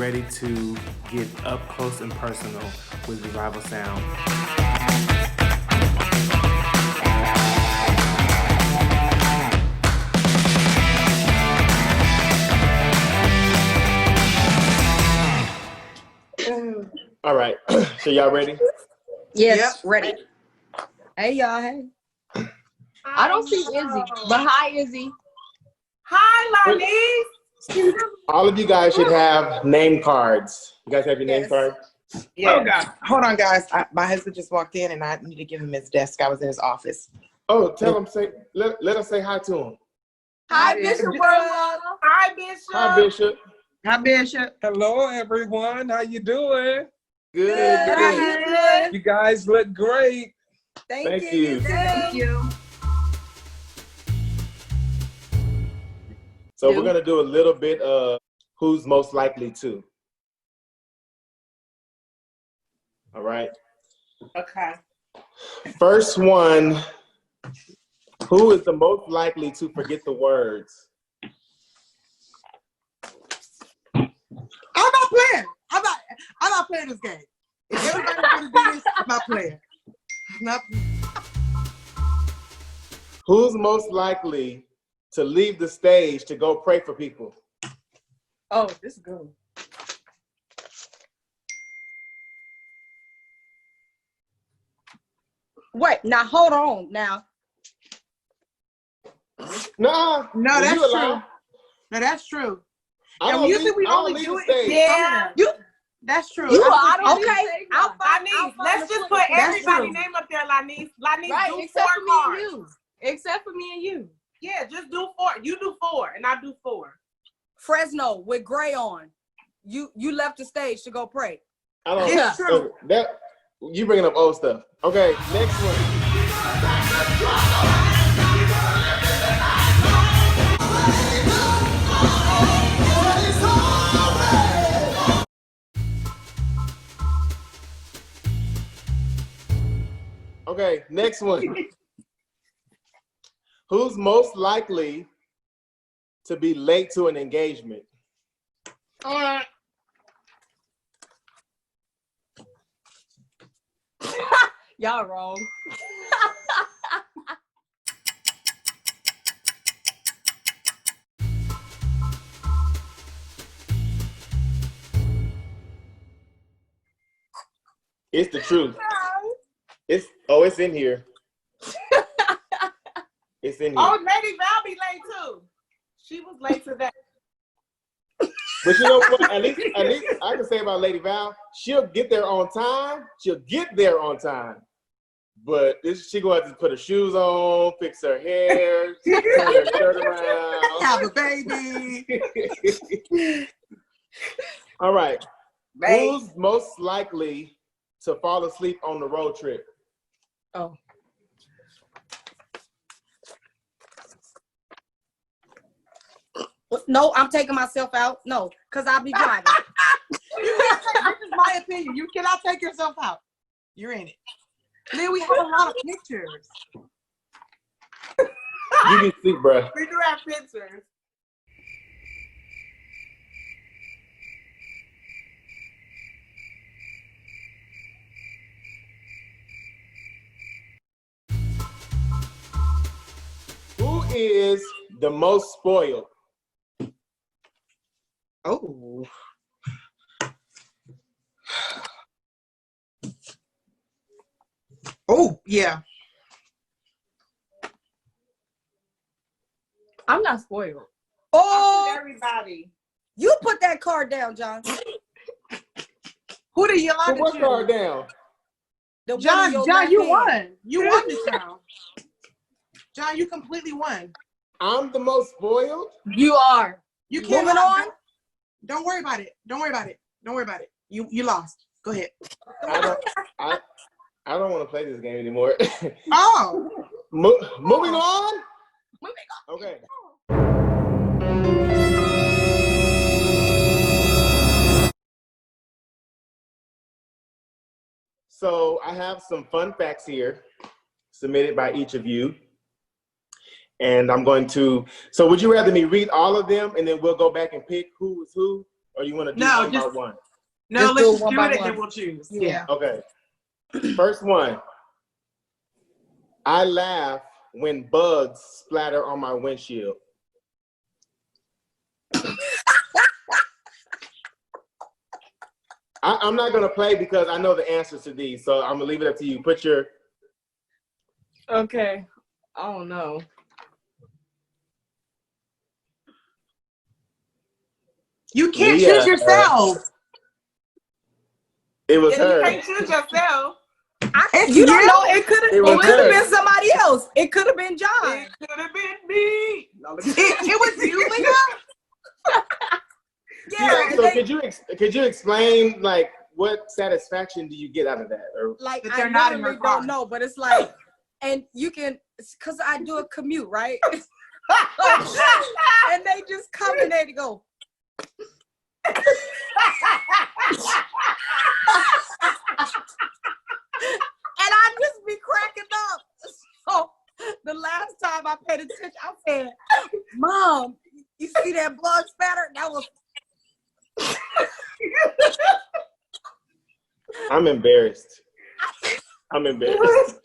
ready to get up close and personal with Revival Sound. All right, so y'all ready? Yes, Yep. ready. Hey, y'all. Hey. I don't see Izzy, but hi, Izzy. Hi, Lonnie. All of you guys should have name cards. You guys have your name card? Yeah. Oh God! Hold on, guys. My husband just walked in, and I need to give him his desk. I was in his office. Oh, tell him let us say hi to him. Hi, Bishop World. Hi, Bishop. Hi, Bishop. Hi, Bishop. Hello, everyone. How you doing? Good. Good. You guys look great. Thank you. Thank you. So we're gonna do a little bit of who's most likely to. All right. Okay. First one. Who is the most likely to forget the words? I'm not playing. I'm not playing this game. If everybody's gonna do this, I'm not playing. Not. Who's most likely to leave the stage to go pray for people? Oh, this is good. Wait, now hold on. Now, No, that's you true. allowed. No, that's true. I And don't usually leave- we I don't only leave do the it if stage. Yeah. you. That's true. you I are. I don't think- I'll find Let's just the put footage. everybody's true. name up there, Lonnie. Lonnie, Right, do except 4 for me and cards. you. Except for me and you. Yeah, just do 4. You do 4, and I do 4. Fresno with gray on. You left the stage to go pray. I don't. It's true. That you bringing up old stuff. Okay, next one. Okay, next one. Who's most likely to be late to an engagement? Y'all wrong. It's the truth. It's in here. It's in here. Oh, Lady Val be late too. She was late today. But you know what? At least I can say about Lady Val, she'll get there on time. But she gonna have to put her shoes on, fix her hair, turn her shirt around. Have a baby. All right. Babe. Who's most likely to fall asleep on the road trip? Oh. No, I'm taking myself out. No, because I'll be driving. You can't take, this is my opinion. You cannot take yourself out. You're in it. Then we have a lot of pictures. You can sleep, bruh. We do have pictures. Who is the most spoiled? Oh. Oh, yeah. I'm not spoiled. Oh, Oh, everybody. you put that card down, John. Who did you Put like? what card down? The one in John, your John, left you hand. won. You won this round. John, you completely won. I'm the most spoiled? You are. You can't Moving on. Don't worry about it. Don't worry about it. Don't worry about it. You lost. Go ahead. I don't want to play this game anymore. Oh. Moving on? Moving Okay. So I have some fun facts here submitted by each of you. And I'm going to, so would you rather me read all of them and then we'll go back and pick who is who or you want to do No, one just- by one? No, Just let's do it just one do by it and one. then we'll choose. Yeah. Okay. First one. I laugh when bugs splatter on my windshield. I'm not gonna play because I know the answers to these, so I'm gonna leave it up to you. Put your. Okay. I don't know. You can't Leah, choose yourself. It was Yeah, you her. can't choose yourself. You don't know. It could have. It It, was could have her. been somebody else. It could have been John. It could have been me. It was you, Leah? Yeah. So they- could you explain like what satisfaction do you get out of that? Or like That I they're not in literally your car. don't know, but it's like, and you can, cause I do a commute, right? And they just come and they go. And I just be cracking up. So the last time I paid attention, I said, "Mom, you see that blood spatter? That was." I'm embarrassed. I'm embarrassed.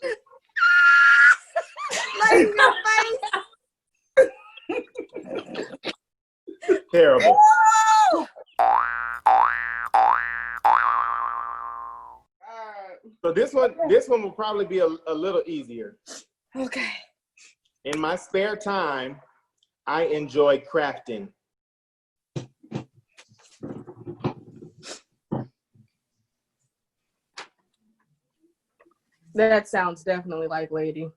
Like in your face. Terrible. So this one will probably be a little easier. Okay. In my spare time, I enjoy crafting. That sounds definitely like Lady.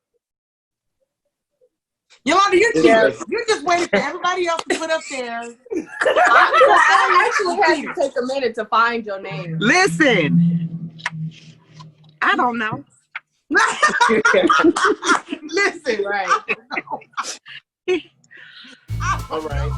Yolanda, Yes. you're just waiting for everybody else to put up theirs. I actually had to take a minute to find your name. Listen, I don't know. Listen, Right. All right.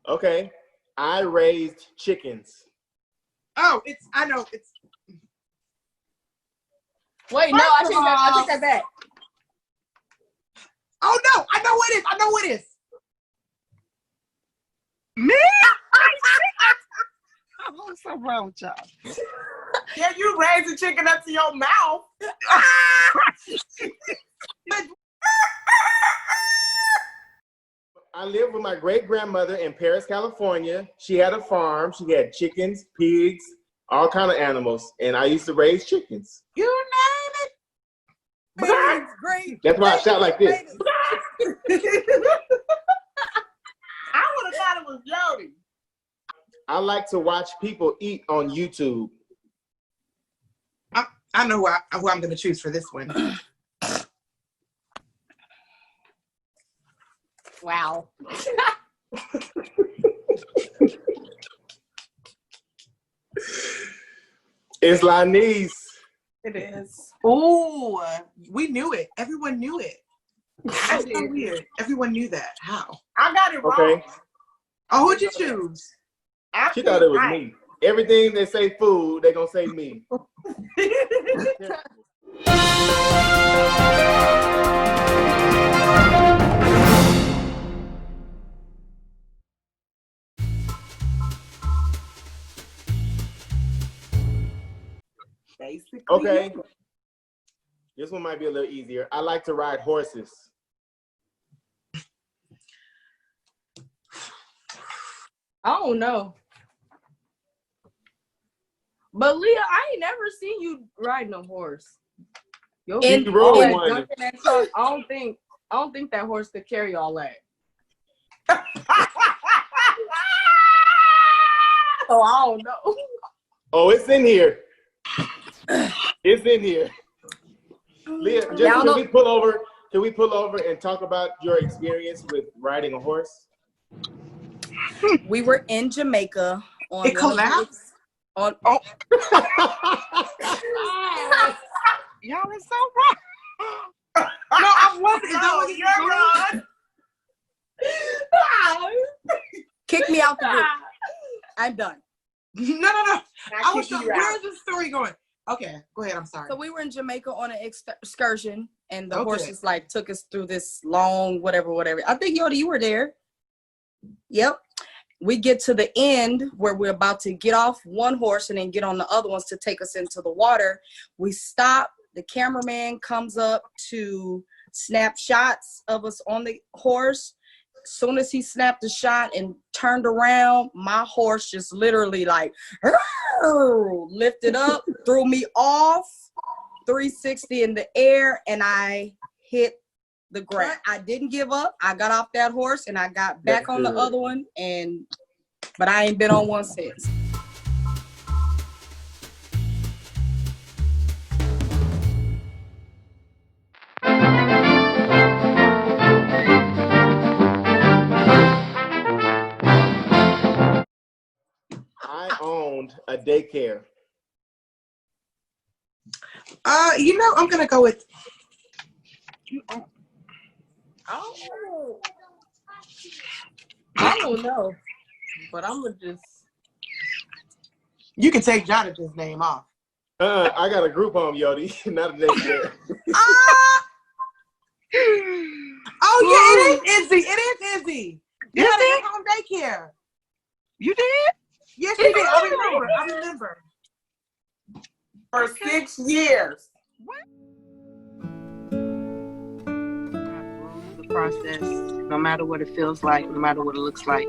Okay. I raised chickens. oh, I know, it's, Wait, no, I take that back. oh no, I know what it is. Me? What's so wrong with y'all? Yeah, you raise the chicken up to your mouth. I lived with my great grandmother in Paris, California. She had a farm. She had chickens, pigs, all kind of animals, and I used to raise chickens. You name it. That's great. That's why I shout like this. I would have thought it was Jody. I like to watch people eat on YouTube. I know who I'm going to choose for this one. Wow. It's Lanice. It is. Oh, we knew it. Everyone knew it. That's so weird. Everyone knew that. How? I got it wrong. Okay. Oh, who'd you choose? She thought it was me. Everything they say food, they gonna say me. Basically. Okay. This one might be a little easier. I like to ride horses. I don't know. But Leah, I ain't never seen you riding a horse. You rode in one. Dunkin' and truck, I don't think that horse could carry all that. So I don't know. Oh, it's in here. It's in here. Leah, just can we pull over and talk about your experience with riding a horse? We were in Jamaica on It collapsed. On Y'all are so wrong. No, I wasn't. Is that No, what you're wrong. kick me out the group. I'm done. No. I was like, where's the story going? Okay, go ahead. I'm sorry. So we were in Jamaica on an excursion, and the Okay. horses like took us through this long whatever. I think Yoda, you were there. Yep. We get to the end where we're about to get off one horse and then get on the other ones to take us into the water. We stop. The cameraman comes up to snap shots of us on the horse. As soon as he snapped the shot and turned around, my horse just literally like lifted up, threw me off 360 in the air, and I hit the ground. I didn't give up. I got off that horse and I got back on the other one, but I ain't been on one since. I owned a daycare. I'm gonna go with. Oh. I don't know, but I'm gonna just. You can take Jonathan's name off. I got a group home, Yodi, not a daycare. Oh yeah, it is Izzy. It is Izzy. You had a home daycare. You did? Yes, you did. I remember. For 6 years. The process, no matter what it feels like, no matter what it looks like,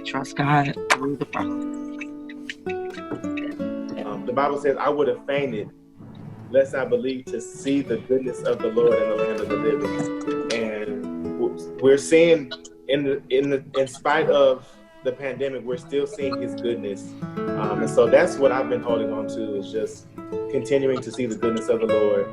trust God through the process. The Bible says, I would have fainted lest I believe to see the goodness of the Lord in the land of the living. And we're seeing, in spite of the pandemic, we're still seeing his goodness. And so that's what I've been holding on to, is just continuing to see the goodness of the Lord.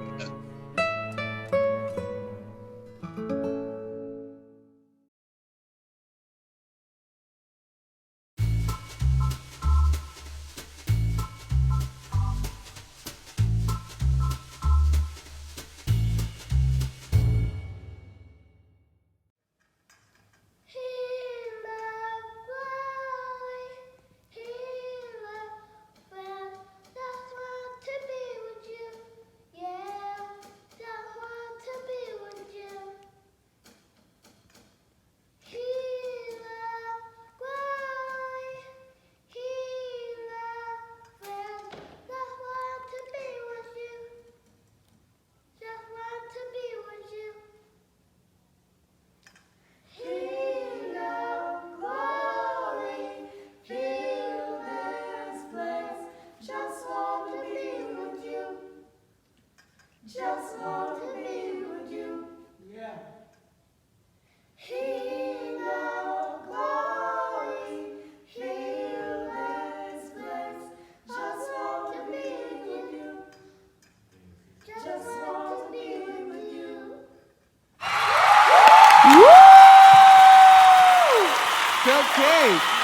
Just want to be with you. Yeah. King of glory, fill this place. Just want to be with you. Just want to be with you. Okay.